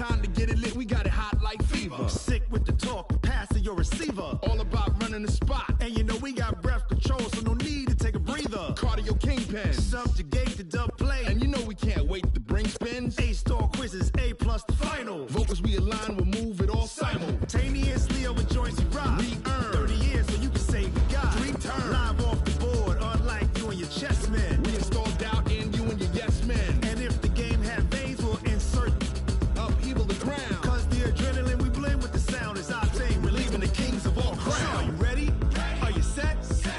time to get it lit, we got it hot like fever. Sick with the talk, passing your receiver. All about running the spot. And you know we got breath control, so no need to take a breather. Cardio kingpin. Subjugate the dub play. And you know we can't wait to bring spins. A-star quizzes, A+ the final. Vocals we align, we'll move it all simultaneously over joints we rock. We earn 30 years so you can say we got 3 turns. Live off the board, unlike you and your chess men. We install doubt in you and your yes men. And if the game had veins, we'll insert upheaval the ground. Cause the adrenaline we blend with the sound is our thing. We're leaving the kings of all crowns. Are you ready? Are you set?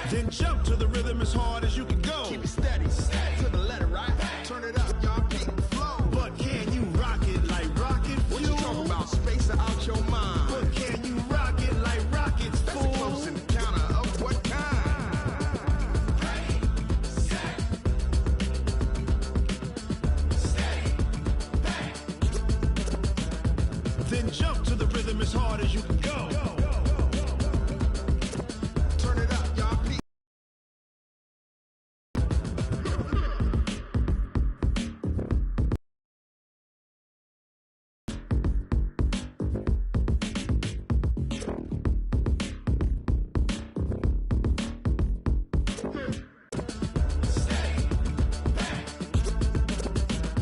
Then jump to the rhythm as hard as you can go. Keep it steady, to the letter, right? Turn it up, y'all, keep the flow. But can you rock it like rocket fuel? What you talking about? Space out your mind. But can you rock it like rockets, That's fool? a close encounter of what kind? Then jump to the rhythm as hard as you can go. Turn it up, y'all, please.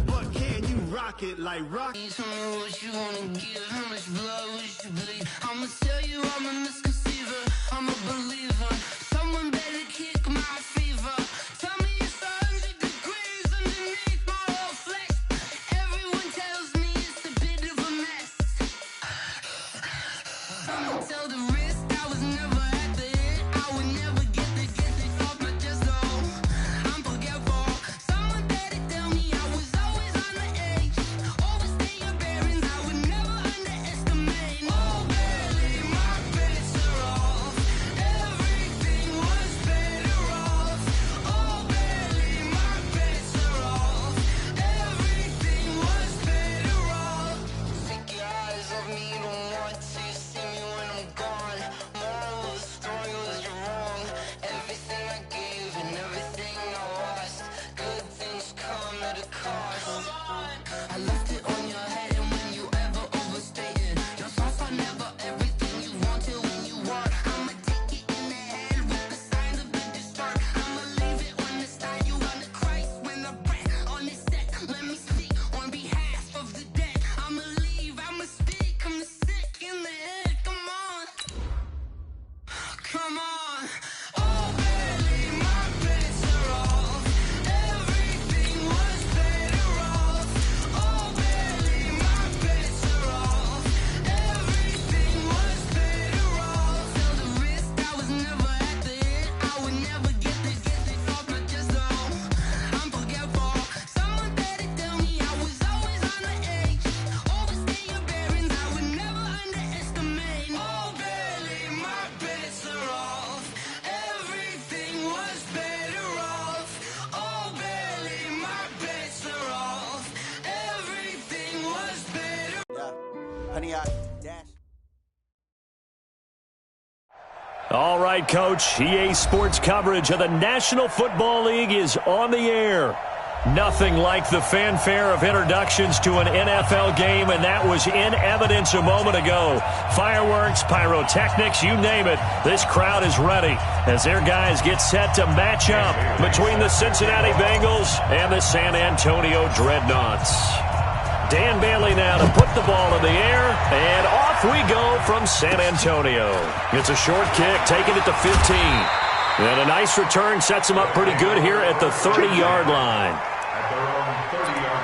But can you rock it like rock? Tell me what you wanna give, how much blood would you bleed? I'ma tell you I'm a misconceiver, I'm a believer. Someone better kick my fever. Tell me it's 100 degrees underneath my whole flesh. Everyone tells me it's a bit of a mess. I'ma tell the wrist I was never at the hit. I would never get the off my chest though. I'm forgetful. Someone better tell me I was always on the edge. Overstay your bearings, I would never underestimate. Oh, barely, my bets are off. Everything was better off. Oh, barely, my bets are off. Everything was better off. Take your eyes off me, you don't want to see me when I'm gone. Moral of the story was you're wrong. Everything I gave and everything I lost. Good things come at a cost. I left it on your head, and when you ever overstay it, your thoughts are never everything you wanted when you want. I'ma take it in the head with the signs of the disturbed. I'ma leave it on the side. You on the Christ when I breath on this set. Let me speak on behalf of the dead. I'ma leave, I'ma speak. I'm the sick in the head. Come on, come on. Oh, barely, my bets are off. Everything was better off. Oh, barely, my bets are off. Everything was better off. Tell the wrist I was never at the hit. I would never get this off my chest though. I'm forgetful. Someone better tell me I was always on the edge. Overstay your bearings, I would never underestimate. Oh, barely, my bets are off. Everything was better off. Oh, barely, my bets are off. Everything was better. Honey, dash. All right, Coach. EA Sports coverage of the National Football League is on the air. Nothing like the fanfare of introductions to an NFL game, and that was in evidence a moment ago. Fireworks, pyrotechnics, you name it. This crowd is ready as their guys get set to match up between the Cincinnati Bengals and the San Antonio Dreadnoughts. Dan Bailey now to put the ball in the air, and off we go from San Antonio. It's a short kick, taking it to 15. And a nice return sets him up pretty good here at the 30-yard line. At their own 30-yard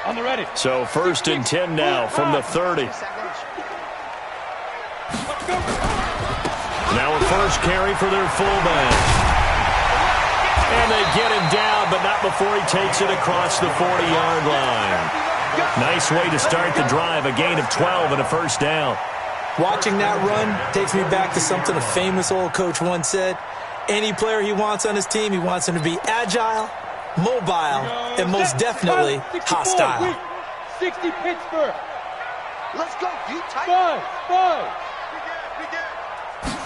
line. On the ready. So 1st and 10 now from the 30. Now a first carry for their fullback. And they get him down, but not before he takes it across the 40-yard line. Nice way to start the drive, a gain of 12 and a first down. Watching that run takes me back to something a famous old coach once said. Any player he wants on his team, he wants him to be agile, mobile, and most definitely hostile. 60 Pittsburgh. Let's go, you tight.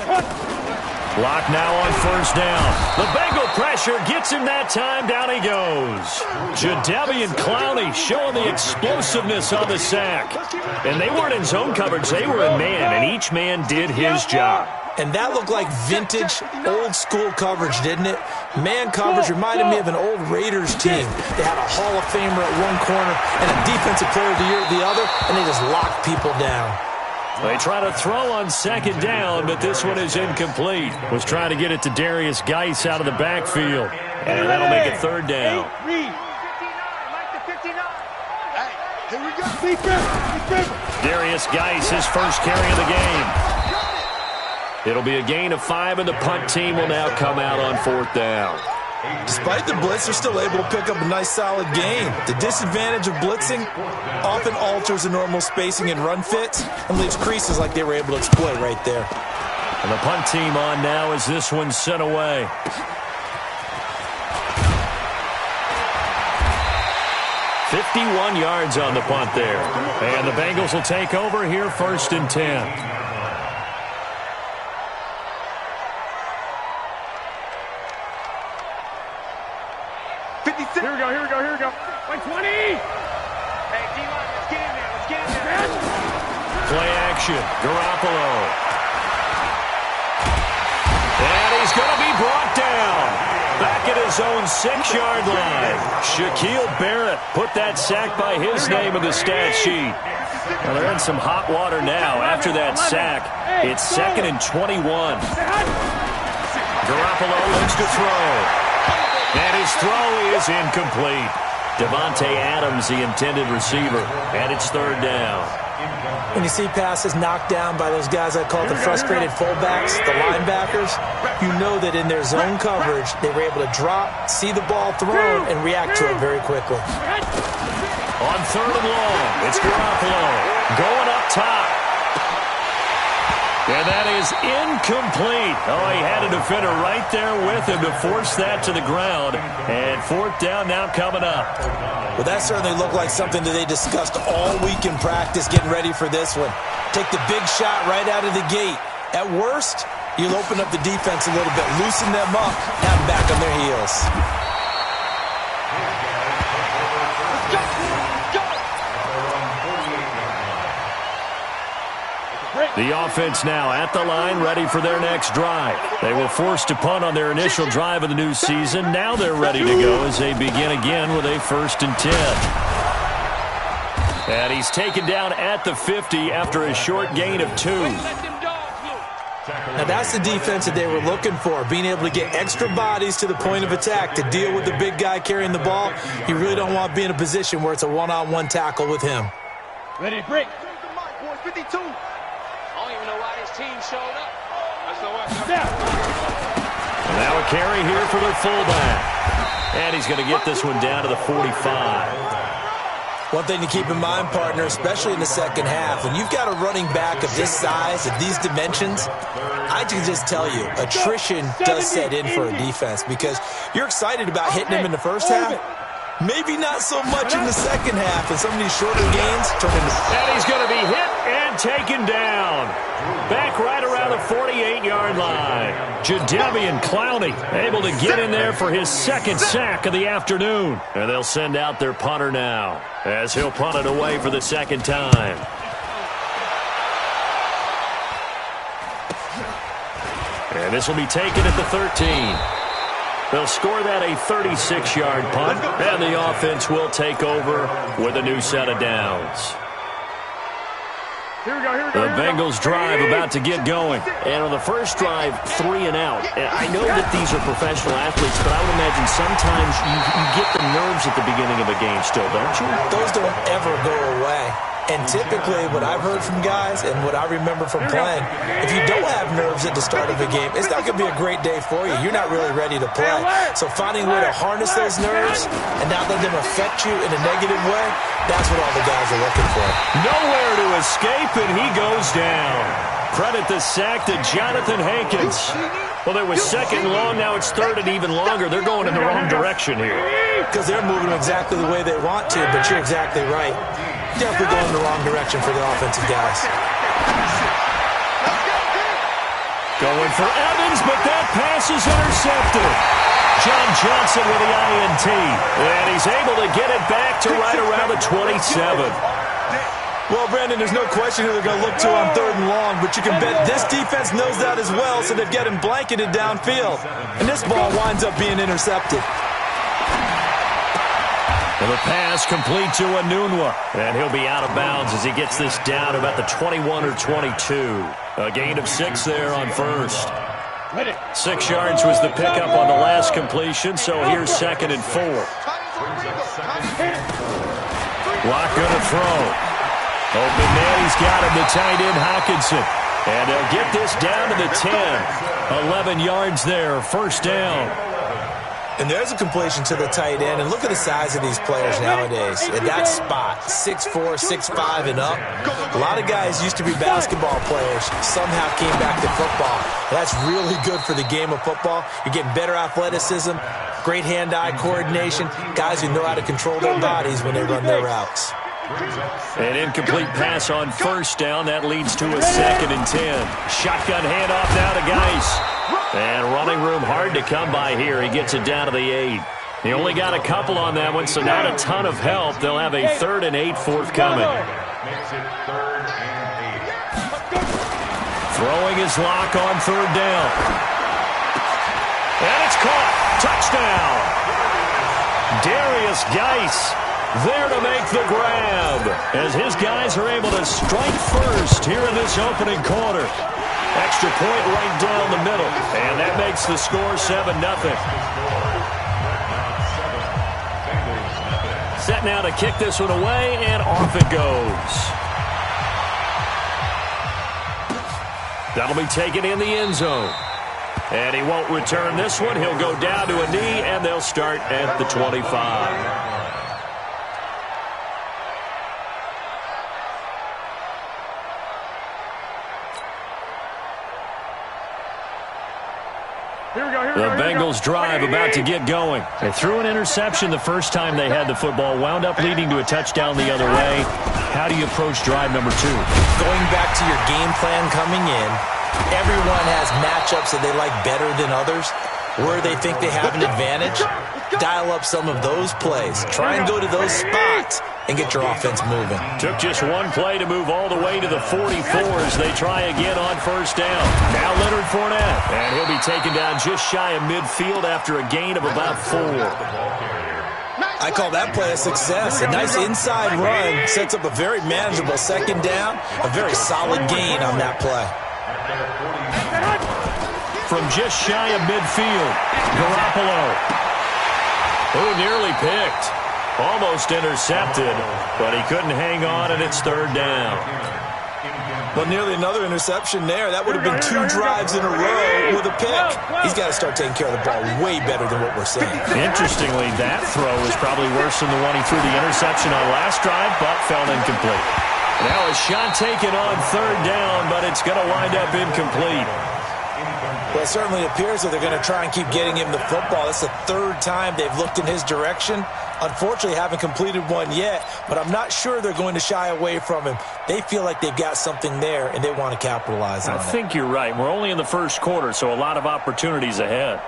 5. Lock now on first down. The Bengal pressure gets him that time. Down he goes. Jadeveon Clowney showing the explosiveness on the sack. And they weren't in zone coverage. They were in man, and each man did his job. And that looked like vintage, old-school coverage, didn't it? Man coverage reminded me of an old Raiders team. They had a Hall of Famer at one corner and a Defensive Player of the Year at the other, and they just locked people down. They try to throw on second down, but this one is incomplete. Was trying to get it to Darius Geis out of the backfield. And that'll make it third down. Darius Geis, his first carry of the game. It'll be a gain of 5, and the punt team will now come out on fourth down. Despite the blitz, they're still able to pick up a nice, solid gain. The disadvantage of blitzing often alters the normal spacing and run fits and leaves creases like they were able to exploit right there. And the punt team on now as this one's sent away. "51 yards on the punt there. And the Bengals will take over here first and 10. Here we go. 120. Hey, D-line, let's get in there. Play action. Garoppolo. And he's going to be brought down. Back at his own 6-yard line. Shaquille Barrett put that sack by his name in the stat sheet. Well, they're in some hot water now after that sack. It's 2nd and 21. Garoppolo looks to throw. And his throw is incomplete. Devontae Adams, the intended receiver, and it's third down. When you see passes knocked down by those guys I call the frustrated fullbacks, the linebackers, you know that in their zone coverage, they were able to drop, see the ball thrown, and react to it very quickly. On third and long, it's Garoppolo going up top. And that is incomplete. Oh, he had a defender right there with him to force that to the ground. And fourth down now coming up. Well, that certainly looked like something that they discussed all week in practice getting ready for this one. Take the big shot right out of the gate. At worst, you'll open up the defense a little bit, loosen them up, have them back on their heels. The offense now at the line, ready for their next drive. They were forced to punt on their initial drive of the new season. Now they're ready to go as they begin again with a 1st and 10. And he's taken down at the 50 after a short gain of 2. Now that's the defense that they were looking for, being able to get extra bodies to the point of attack to deal with the big guy carrying the ball. You really don't want to be in a position where it's a one-on-one tackle with him. Ready to break. 52. Team showed up. Now a carry here for their fullback. And he's going to get this one down to the 45. One thing to keep in mind, partner, especially in the second half, when you've got a running back of this size, of these dimensions, I can just tell you, attrition does set in for a defense because you're excited about hitting him in the first half. Maybe not so much in the second half, and some of these shorter gains turn into... And he's going to be hit and taken down. Back right around the 48-yard line. Jadeveon Clowney able to get in there for his 2nd sack of the afternoon. And they'll send out their punter now as he'll punt it away for the 2nd time. And this will be taken at the 13. They'll score that a 36-yard punt, and the offense will take over with a new set of downs. The Bengals drive about to get going. And on the first drive, 3 and out. And I know that these are professional athletes, but I would imagine sometimes you get the nerves at the beginning of a game still, don't you? Those don't ever go away. And typically, what I've heard from guys and what I remember from playing, if you don't have nerves at the start of a game, it's not going to be a great day for you. You're not really ready to play. So finding a way to harness those nerves and not let them affect you in a negative way, that's what all the guys are looking for. Nowhere to escape, and he goes down. Credit the sack to Jonathan Hankins. Well, there was 2nd and long. Now it's 3rd and even longer. They're going in the wrong direction here. Because they're moving exactly the way they want to, but you're exactly right. Definitely going in the wrong direction for the offensive guys. Going for Evans, but that pass is intercepted. John Johnson with the INT. And he's able to get it back to right around the 27. Well, Brandon, there's no question who they're going to look to on 3rd and long, but you can bet this defense knows that as well, so they've got him blanketed downfield. And this ball winds up being intercepted. And the pass complete to Anunwa. And he'll be out of bounds as he gets this down about the 21 or 22. A gain of 6 there on first. 6 yards was the pickup on the last completion, so here's 2nd and 4. Lock going to throw. Open man, he's got him, the tight end Hawkinson. And they'll get this down to the 10. 11 yards there, first down. And there's a completion to the tight end. And look at the size of these players nowadays. In that spot, 6'4", 6'5", and up. A lot of guys used to be basketball players. Somehow came back to football. That's really good for the game of football. You're getting better athleticism, great hand-eye coordination, guys who know how to control their bodies when they run their routes. An incomplete pass on first down. That leads to a 2nd and 10. Shotgun handoff now to Geis. And running room hard to come by here. He gets it down to the 8. He only got a couple on that one, so not a ton of help. They'll have a 3rd and 8 forthcoming. Makes it 3rd and 8. Throwing his lock on 3rd down. And it's caught. Touchdown. Darius Geis there to make the grab as his guys are able to strike first here in this opening quarter. Extra point right down the middle, and that makes the score 7-0. Set now to kick this one away, and off it goes. That'll be taken in the end zone. And he won't return this one. He'll go down to a knee, and they'll start at the 25. The Bengals drive about to get going. They threw an interception the first time they had the football, wound up leading to a touchdown the other way. How do you approach drive number 2? Going back to your game plan coming in, everyone has matchups that they like better than others. Where they think they have an advantage, dial up some of those plays. Try and go to those spots and get your offense moving. Took just one play to move all the way to the 44 as they try again on first down. Now Leonard Fournette, and he'll be taken down just shy of midfield after a gain of about 4. I call that play a success. A nice inside run sets up a very manageable 2nd down, a very solid gain on that play. From just shy of midfield, Garoppolo. Oh, nearly picked. Almost intercepted, but he couldn't hang on, and it's 3rd down. Well, nearly another interception there. That would have been 2 drives in a row with a pick. He's got to start taking care of the ball way better than what we're seeing. Interestingly, that throw is probably worse than the one he threw the interception on last drive, but fell incomplete. Now a shot taken on 3rd down, but it's going to wind up incomplete. Well, it certainly appears that they're going to try and keep getting him the football. That's the 3rd time they've looked in his direction. Unfortunately, haven't completed one yet, but I'm not sure they're going to shy away from him. They feel like they've got something there, and they want to capitalize on it. I think you're right. We're only in the first quarter, so a lot of opportunities ahead.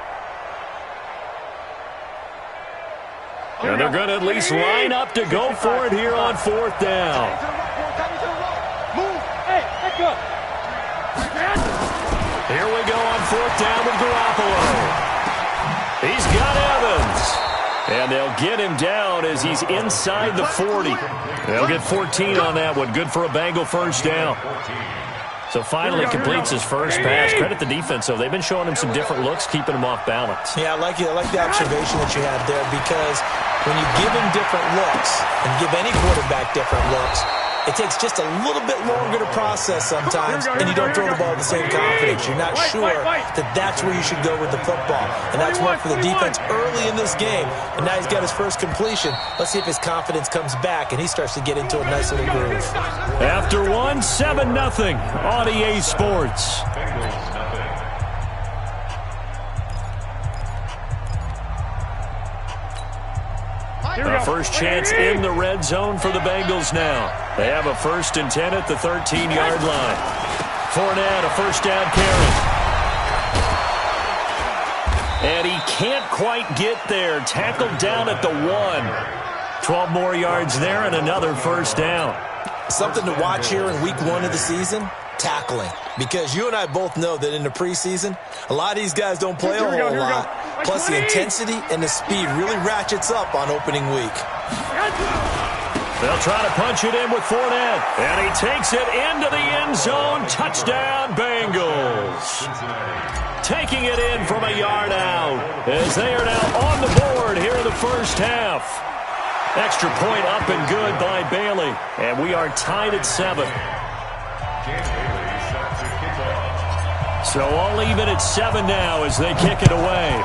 And they're going to at least line up to go for it here on 4th down. Here we go on 4th down with Garoppolo. He's got Evans. And they'll get him down as he's inside the 40. They'll get 14 on that one. Good for a Bengal first down. So finally completes his first pass. Credit the defense, though. They've been showing him some different looks, keeping him off balance. Yeah, I like the observation that you had there, because when you give him different looks and give any quarterback different looks, it takes just a little bit longer to process sometimes, and you don't throw the ball with the same confidence. You're not sure that that's where you should go with the football. And that's worked for the defense early in this game. And now he's got his first completion. Let's see if his confidence comes back and he starts to get into a nice little groove. After one, 7-0 on EA Sports. The first chance in the red zone for the Bengals now. They have a 1st and 10 at the 13-yard line. Fournette, a first down carry. And he can't quite get there. Tackled down at the 1. 12 more yards there and another first down. Something to watch here in week 1 of the season, tackling. Because you and I both know that in the preseason, a lot of these guys don't play a whole lot. Plus the intensity and the speed really ratchets up on opening week. They'll try to punch it in with Fournette. And he takes it into the end zone. Touchdown, Bengals. Taking it in from a yard out as they are now on the board here in the first half. Extra point up and good by Bailey. And we are tied at 7. So all even at 7 now as they kick it away.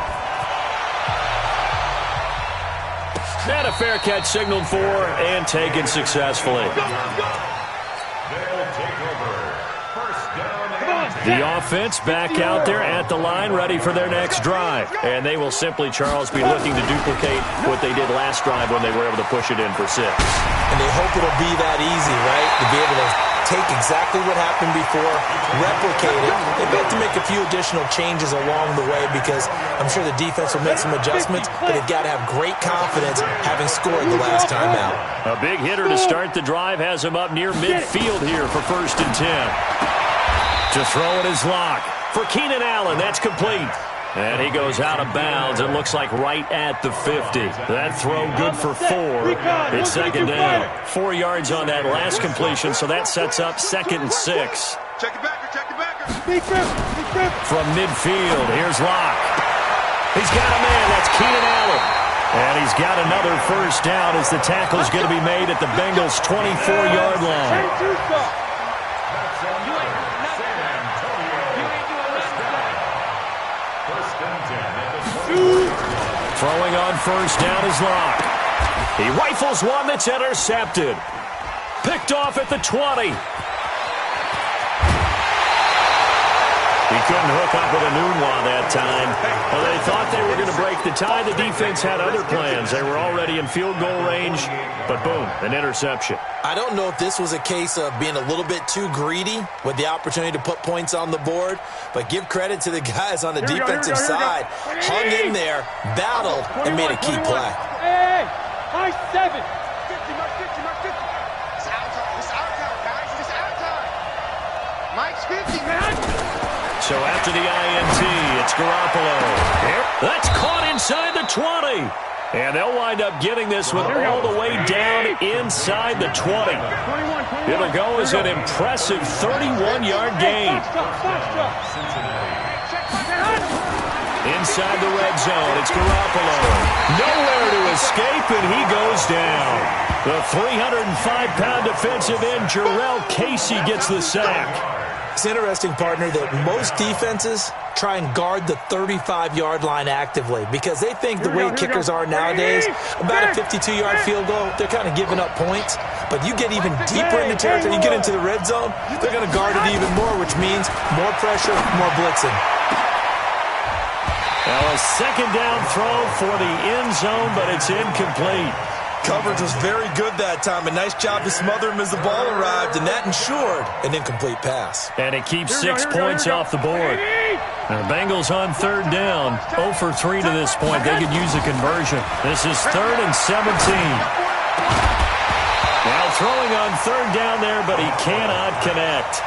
And a fair catch signaled for and taken successfully. The offense back out there at the line, ready for their next drive. And they will simply, Charles, be looking to duplicate what they did last drive when they were able to push it in for 6. And they hope it'll be that easy, right? To be able to take exactly what happened before, replicate it. They have to make a few additional changes along the way because I'm sure the defense will make some adjustments, but they've got to have great confidence having scored the last time out. A big hitter to start the drive has him up near midfield here for 1st and 10. To throw it is Locke. For Keenan Allen, that's complete. And he goes out of bounds. It looks like right at the 50. That throw good for 4. It's 2nd down. 4 yards on that last completion, so that sets up 2nd and 6. Check the backer, check the backer. From midfield, here's Locke. He's got a man. That's Keenan Allen. And he's got another first down as the tackle's going to be made at the Bengals' 24-yard line. Throwing on first down is Locke. He rifles one that's intercepted. Picked off at the 20. He couldn't hook up with a Nunwa that time. Well, they thought they were going to break the tie. The defense had other plans. They were already in field goal range, but boom, an interception. I don't know if this was a case of being a little bit too greedy with the opportunity to put points on the board, but give credit to the guys on the defensive side. Hung in there, battled, and made a key play. Hey, high 7. 50, Mark 50, Mark 50. It's our time. It's our time, guys. It's our time. Mike's 50, man. So after the INT, it's Garoppolo. That's caught inside the 20. And they'll wind up getting this one all the way down inside the 20. It'll go as an impressive 31-yard gain. Inside the red zone, it's Garoppolo. Nowhere to escape, and he goes down. The 305-pound defensive end, Jarrell Casey, gets the sack. It's interesting, partner, that most defenses try and guard the 35-yard line actively because they think the way kickers are nowadays, about a 52-yard field goal, they're kind of giving up points. But you get even deeper into territory, you get into the red zone, they're going to guard it even more, which means more pressure, more blitzing. Now a 2nd down throw for the end zone, but it's incomplete. Coverage was very good that time. A nice job to smother him as the ball arrived, and that ensured an incomplete pass. And it keeps 6 points off the board. And the Bengals on 3rd down. 0 for 3 to this point. They could use a conversion. This is 3rd and 17. Now throwing on 3rd down there, but he cannot connect.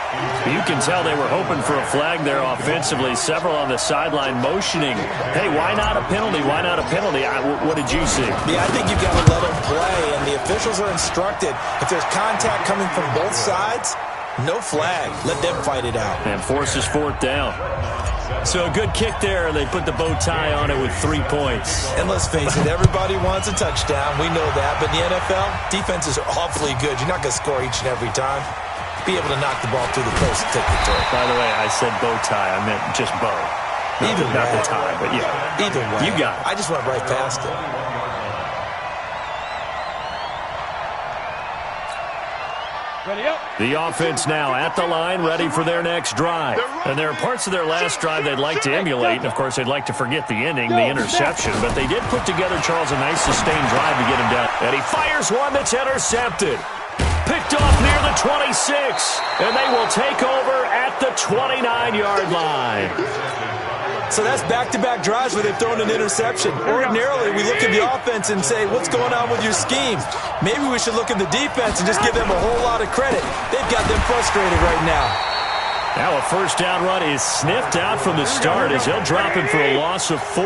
You can tell they were hoping for a flag there offensively. Several on the sideline motioning. Hey, why not a penalty? Why not a penalty? What did you see? Yeah, I think you've got to let them play, and the officials are instructed. If there's contact coming from both sides, no flag. Let them fight it out. And forces 4th down. So a good kick there. They put the bow tie on it with 3 points. And let's face it, everybody wants a touchdown. We know that. But in the NFL, defenses are awfully good. You're not going to score each and every time. Be able to knock the ball through the post and take the turn. By the way, I said bow tie. I meant just bow. Not the tie, but yeah. Either way. You got it. I just went right past it. The offense now at the line, ready for their next drive. And there are parts of their last drive they'd like to emulate. And, of course, they'd like to forget the ending, the interception. But they did put together, Charles, a nice sustained drive to get him down. And he fires one that's intercepted. Picked off near the 26. And they will take over at the 29-yard line. So that's back-to-back drives where they've thrown an interception. Ordinarily, we look at the offense and say, what's going on with your scheme? Maybe we should look at the defense and just give them a whole lot of credit. They've got them frustrated right now. Now a first down run is sniffed out from the start as they'll drop him for a loss of 4.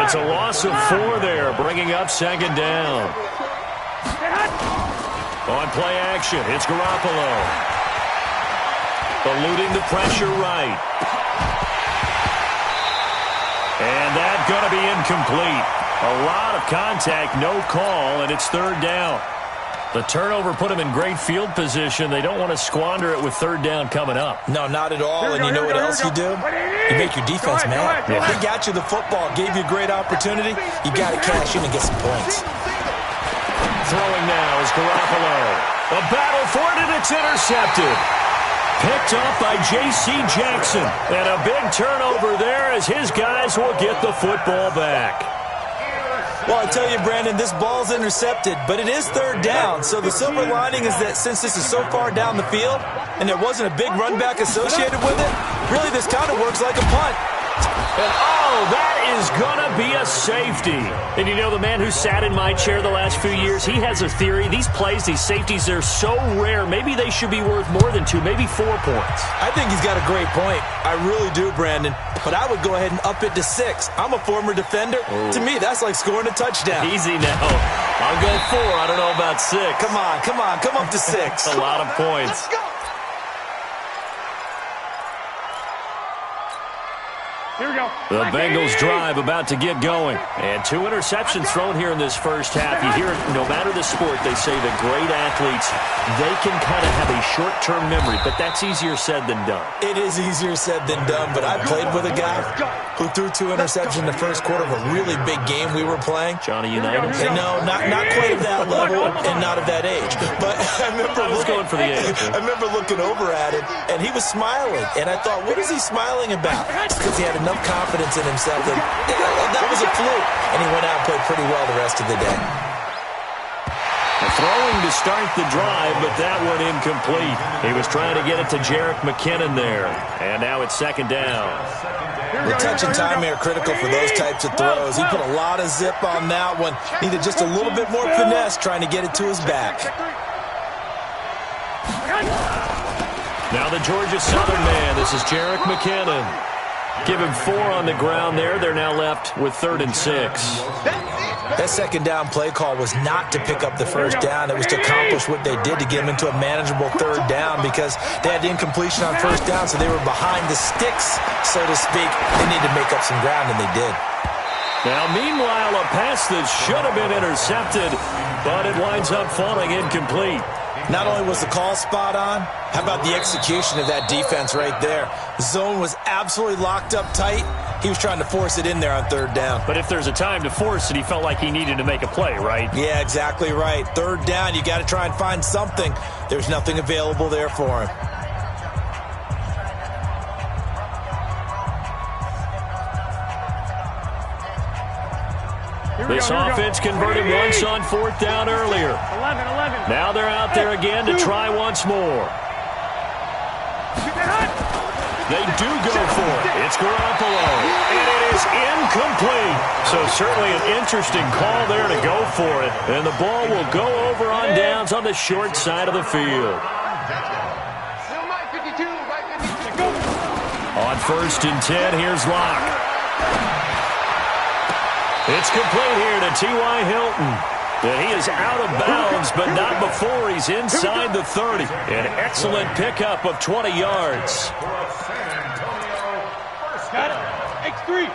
It's a loss of 4 there, bringing up second down. On play action, it's Garoppolo. Eluding the pressure right. And that's going to be incomplete. A lot of contact, no call, and it's third down. The turnover put him in great field position. They don't want to squander it with third down coming up. No, not at all. And you know what else you do? You make your defense mad. Yeah. They got you the football, gave you a great opportunity. You got to cash in and get some points. Throwing now is Garoppolo. A battle for it, and it's intercepted. Picked off by J.C. Jackson. And a big turnover there as his guys will get the football back. Well, I tell you, Brandon, this ball's intercepted, but it is third down. So the silver lining is that since this is so far down the field and there wasn't a big run back associated with it, really this kind of works like a punt. And oh, that is going to be a safety. And you know, the man who sat in my chair the last few years, he has a theory. These plays, these safeties, they're so rare. Maybe they should be worth more than 2, maybe 4 points. I think he's got a great point. I really do, Brandon. But I would go ahead and up it to 6. I'm a former defender. To me, that's like scoring a touchdown. Easy now. I'll go 4. I don't know about 6. Come on. Come up to 6. A lot of points. Here we go. The Bengals drive about to get going. And 2 interceptions thrown here in this first half. You hear it, no matter the sport, they say the great athletes, they can kind of have a short-term memory, but that's easier said than done. It is easier said than done, but I played with a guy who threw 2 interceptions in the first quarter of a really big game we were playing. Johnny Unitas? And no, not quite of that level and not of that age. But I remember going for the age. I remember looking over at him, and he was smiling. And I thought, what is he smiling about? It's because he had enough confidence in himself that was a fluke. And he went out and played pretty well the rest of the day. Throwing to start the drive, but that one incomplete. He was trying to get it to Jerick McKinnon there. And now it's second down. The touch and time are critical for those types of throws. He put a lot of zip on that one. Needed just a little bit more finesse trying to get it to his back. Now the Georgia Southern man. This is Jerick McKinnon. Give him 4 on the ground there. They're now left with 3rd and 6. That second down play call was not to pick up the first down. It was to accomplish what they did to get them into a manageable third down because they had the incompletion on first down, so they were behind the sticks, so to speak. They needed to make up some ground, and they did. Now, meanwhile, a pass that should have been intercepted, but it winds up falling incomplete. Not only was the call spot on, how about the execution of that defense right there? Zone was absolutely locked up tight. He was trying to force it in there on third down. But if there's a time to force it, he felt like he needed to make a play, right? Yeah, exactly right. Third down, you got to try and find something. There's nothing available there for him. This offense converted once on 4th down earlier. 11. Now they're out there again to try once more. They do go for it. It's Garoppolo, and it is incomplete. So certainly an interesting call there to go for it. And the ball will go over on downs on the short side of the field. On 1st and 10, here's Locke. It's complete here to T.Y. Hilton. And he is out of bounds, but not before he's inside the 30. An excellent pickup of 20 yards. Got it. X3.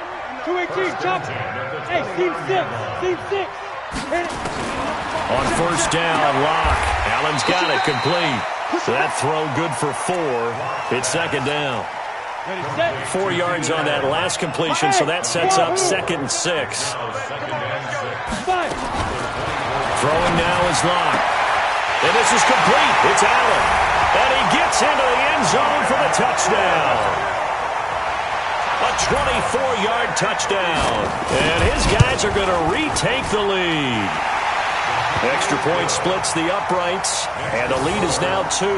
218. Chop. Hey, team 6. Hit it. On 1st down, Locke. Allen's got it complete. So that throw good for 4. It's second down. 4 yards on that last completion, so that sets up 2nd and 6. Throwing now is Locke. And this is complete. It's Allen. And he gets into the end zone for the touchdown. A 24-yard touchdown. And his guys are going to retake the lead. Extra point splits the uprights, and the lead is now 2.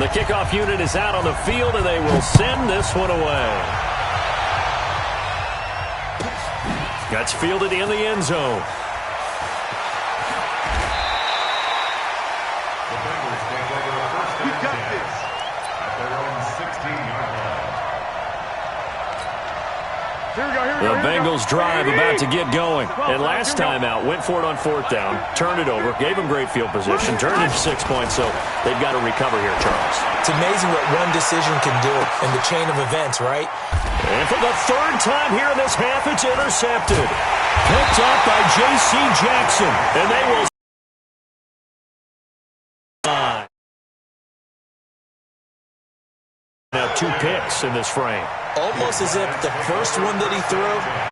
The kickoff unit is out on the field, and they will send this one away. That's fielded in the end zone. You got this. At their own 16-yard line. The Bengals drive about to get going. And last time out, went for it on 4th down, turned it over, gave them great field position, turned it 6 points, so they've got to recover here, Charles. It's amazing what one decision can do in the chain of events, right? And for the 3rd time here in this half, it's intercepted. Picked up by J.C. Jackson. And they will... Now 2 picks in this frame. Almost as if the first one that he threw